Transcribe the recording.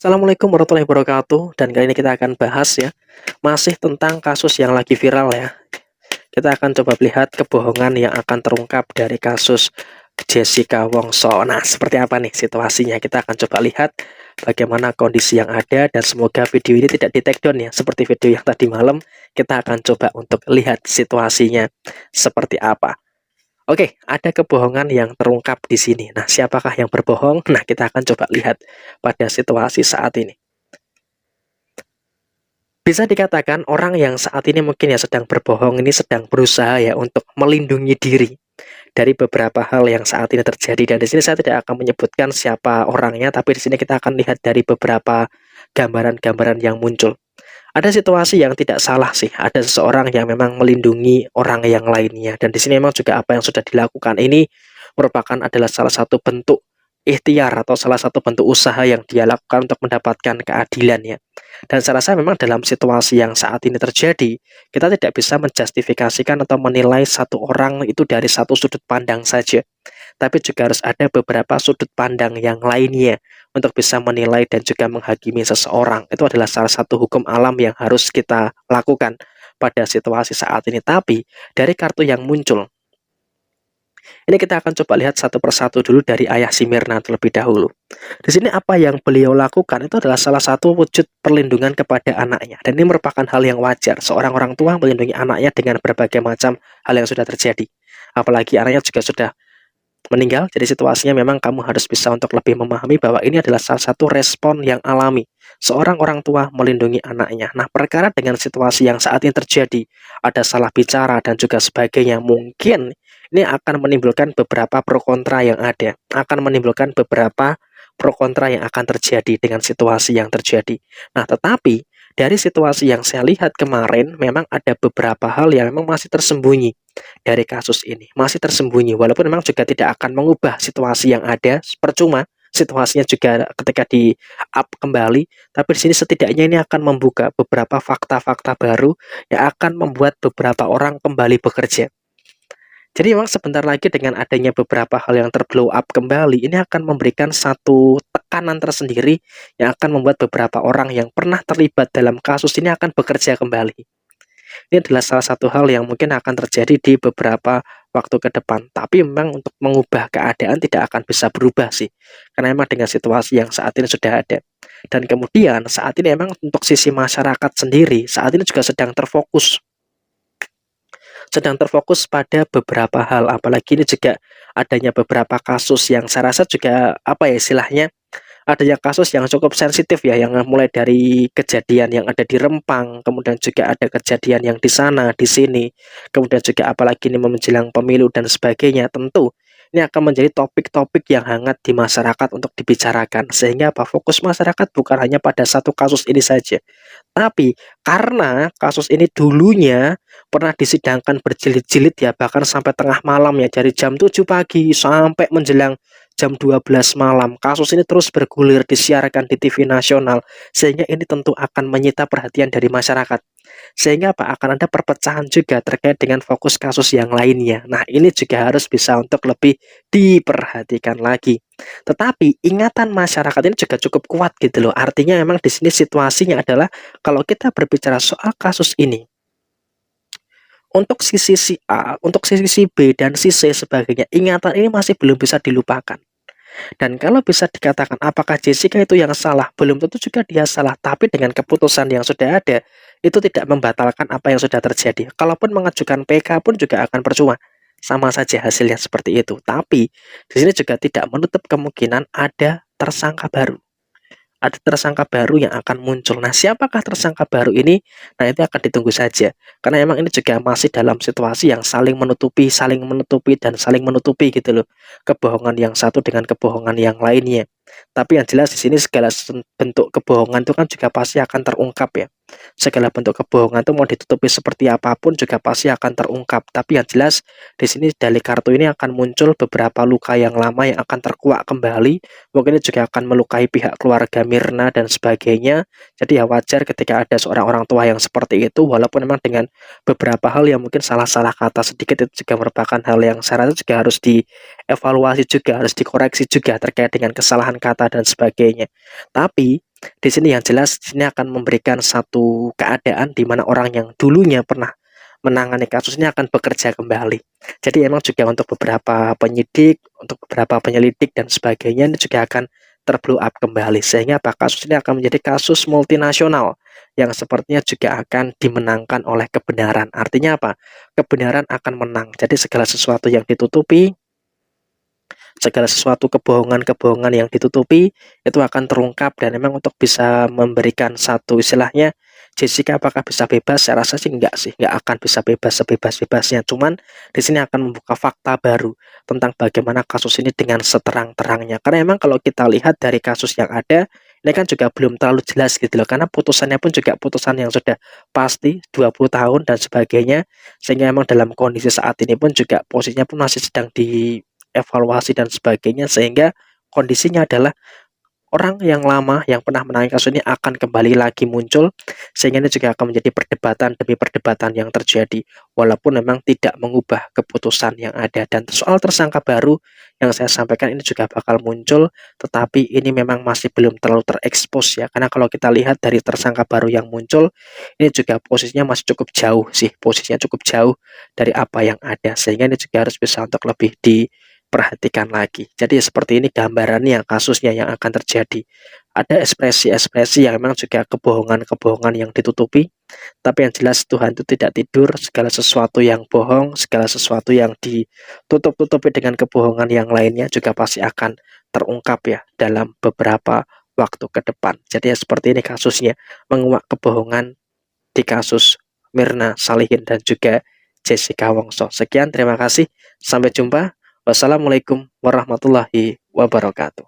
Assalamualaikum warahmatullahi wabarakatuh. Dan kali ini kita akan bahas ya, masih tentang kasus yang lagi viral ya. Kita akan coba lihat kebohongan yang akan terungkap dari kasus Jessica Wongso. Nah, seperti apa nih situasinya? Kita akan coba lihat bagaimana kondisi yang ada dan semoga video ini tidak di take down ya. Seperti video yang tadi malam, kita akan coba untuk lihat situasinya seperti apa. Oke, ada kebohongan yang terungkap di sini. Nah, siapakah yang berbohong? Nah, kita akan coba lihat pada situasi saat ini. Bisa dikatakan orang yang saat ini mungkin ya sedang berbohong ini sedang berusaha ya untuk melindungi diri dari beberapa hal yang saat ini terjadi. Dan di sini saya tidak akan menyebutkan siapa orangnya, tapi di sini kita akan lihat dari beberapa gambaran-gambaran yang muncul. Ada situasi yang tidak salah sih, ada seseorang yang memang melindungi orang yang lainnya. Dan di sini memang juga apa yang sudah dilakukan ini merupakan adalah salah satu bentuk ikhtiar atau salah satu bentuk usaha yang dia lakukan untuk mendapatkan keadilan ya. Dan saya rasa memang dalam situasi yang saat ini terjadi, kita tidak bisa menjustifikasikan atau menilai satu orang itu dari satu sudut pandang saja, tapi juga harus ada beberapa sudut pandang yang lainnya untuk bisa menilai dan juga menghakimi seseorang. Itu adalah salah satu hukum alam yang harus kita lakukan pada situasi saat ini. Tapi dari kartu yang muncul, ini kita akan coba lihat satu persatu dulu dari ayah si Mirna terlebih dahulu. Di sini apa yang beliau lakukan itu adalah salah satu wujud perlindungan kepada anaknya. Dan ini merupakan hal yang wajar. Seorang orang tua melindungi anaknya dengan berbagai macam hal yang sudah terjadi. Apalagi anaknya juga sudah meninggal, jadi situasinya memang kamu harus bisa untuk lebih memahami bahwa ini adalah salah satu respon yang alami seorang orang tua melindungi anaknya. Nah, perkara dengan situasi yang saat ini terjadi, ada salah bicara dan juga sebagainya, mungkin ini akan menimbulkan beberapa pro kontra yang ada, akan menimbulkan beberapa pro kontra yang akan terjadi dengan situasi yang terjadi. Nah, tetapi dari situasi yang saya lihat kemarin, memang ada beberapa hal yang memang masih tersembunyi dari kasus ini, masih tersembunyi, walaupun memang juga tidak akan mengubah situasi yang ada, percuma situasinya juga ketika di up kembali, tapi di sini setidaknya ini akan membuka beberapa fakta-fakta baru yang akan membuat beberapa orang kembali bekerja. Jadi memang sebentar lagi dengan adanya beberapa hal yang terblow up kembali, ini akan memberikan satu tekanan tersendiri yang akan membuat beberapa orang yang pernah terlibat dalam kasus ini akan bekerja kembali. Ini adalah salah satu hal yang mungkin akan terjadi di beberapa waktu ke depan. Tapi memang untuk mengubah keadaan tidak akan bisa berubah sih. Karena memang dengan situasi yang saat ini sudah ada. Dan kemudian saat ini memang untuk sisi masyarakat sendiri, saat ini juga sedang terfokus pada beberapa hal. Apalagi ini juga adanya beberapa kasus yang saya rasa juga apa ya istilahnya, adanya kasus yang cukup sensitif ya, yang mulai dari kejadian yang ada di Rempang, kemudian juga ada kejadian yang di sana, di sini, kemudian juga apalagi ini menjelang pemilu dan sebagainya. Tentu ini akan menjadi topik-topik yang hangat di masyarakat untuk dibicarakan, sehingga apa fokus masyarakat bukan hanya pada satu kasus ini saja, tapi karena kasus ini dulunya pernah disidangkan berjilid-jilid ya, bahkan sampai tengah malam ya, dari jam 7 pagi sampai menjelang jam 12 malam. Kasus ini terus bergulir disiarkan di TV nasional, sehingga ini tentu akan menyita perhatian dari masyarakat. Sehingga apa? Akan ada perpecahan juga terkait dengan fokus kasus yang lainnya. Nah, ini juga harus bisa untuk lebih diperhatikan lagi. Tetapi ingatan masyarakat ini juga cukup kuat gitu loh. Artinya memang di sini situasinya adalah kalau kita berbicara soal kasus ini, untuk sisi si A, untuk sisi si B dan si C sebagainya, ingatan ini masih belum bisa dilupakan. Dan kalau bisa dikatakan apakah Jessica itu yang salah, belum tentu juga dia salah, tapi dengan keputusan yang sudah ada, itu tidak membatalkan apa yang sudah terjadi. Kalaupun mengajukan PK pun juga akan percuma. Sama saja hasilnya seperti itu. Tapi di sini juga tidak menutup kemungkinan ada tersangka baru, ada tersangka baru yang akan muncul. Nah, siapakah tersangka baru ini? Nah, itu akan ditunggu saja. Karena memang ini juga masih dalam situasi yang saling menutupi dan saling menutupi gitu loh. Kebohongan yang satu dengan kebohongan yang lainnya. Tapi yang jelas di sini segala bentuk kebohongan itu kan juga pasti akan terungkap ya. Segala bentuk kebohongan itu mau ditutupi seperti apapun juga pasti akan terungkap. Tapi yang jelas di sini dari kartu ini akan muncul beberapa luka yang lama yang akan terkuak kembali. Mungkin ini juga akan melukai pihak keluarga Mirna dan sebagainya. Jadi ya wajar ketika ada seorang orang tua yang seperti itu, walaupun memang dengan beberapa hal yang mungkin salah-salah kata sedikit, itu juga merupakan hal yang saya rasa juga harus dievaluasi juga, harus dikoreksi juga terkait dengan kesalahan kata dan sebagainya. Tapi Di sini yang jelas di sini akan memberikan satu keadaan di mana orang yang dulunya pernah menangani kasus ini akan bekerja kembali. Jadi emang juga untuk beberapa penyidik, untuk beberapa penyelidik dan sebagainya ini juga akan terblow up kembali, sehingga apa, kasus ini akan menjadi kasus multinasional yang sepertinya juga akan dimenangkan oleh kebenaran. Artinya apa? Kebenaran akan menang. Jadi segala sesuatu yang ditutupi, segala sesuatu kebohongan-kebohongan yang ditutupi itu akan terungkap, dan memang untuk bisa memberikan satu istilahnya, Jessica apakah bisa bebas? Saya rasa sih enggak sih, enggak akan bisa bebas sebebas-bebasnya. Cuman di sini akan membuka fakta baru tentang bagaimana kasus ini dengan seterang-terangnya. Karena memang kalau kita lihat dari kasus yang ada, ini kan juga belum terlalu jelas gitu loh. Karena putusannya pun juga putusan yang sudah pasti 20 tahun dan sebagainya. Sehingga memang dalam kondisi saat ini pun juga posisinya pun masih sedang dievaluasi dan sebagainya, sehingga kondisinya adalah orang yang lama yang pernah menangani kasus ini akan kembali lagi muncul, sehingga ini juga akan menjadi perdebatan demi perdebatan yang terjadi, walaupun memang tidak mengubah keputusan yang ada. Dan soal tersangka baru yang saya sampaikan ini juga bakal muncul, tetapi ini memang masih belum terlalu terekspos ya, karena kalau kita lihat dari tersangka baru yang muncul, ini juga posisinya masih cukup jauh sih, posisinya cukup jauh dari apa yang ada, sehingga ini juga harus bisa untuk lebih perhatikan lagi. Jadi seperti ini gambarannya kasusnya yang akan terjadi. Ada ekspresi-ekspresi yang memang juga kebohongan-kebohongan yang ditutupi, tapi yang jelas Tuhan itu tidak tidur, segala sesuatu yang bohong, segala sesuatu yang ditutup-tutupi dengan kebohongan yang lainnya juga pasti akan terungkap ya dalam beberapa waktu ke depan. Jadi ya seperti ini kasusnya, menguak kebohongan di kasus Mirna Salihin dan juga Jessica Wongso. Sekian, terima kasih. Sampai jumpa. Wassalamualaikum warahmatullahi wabarakatuh.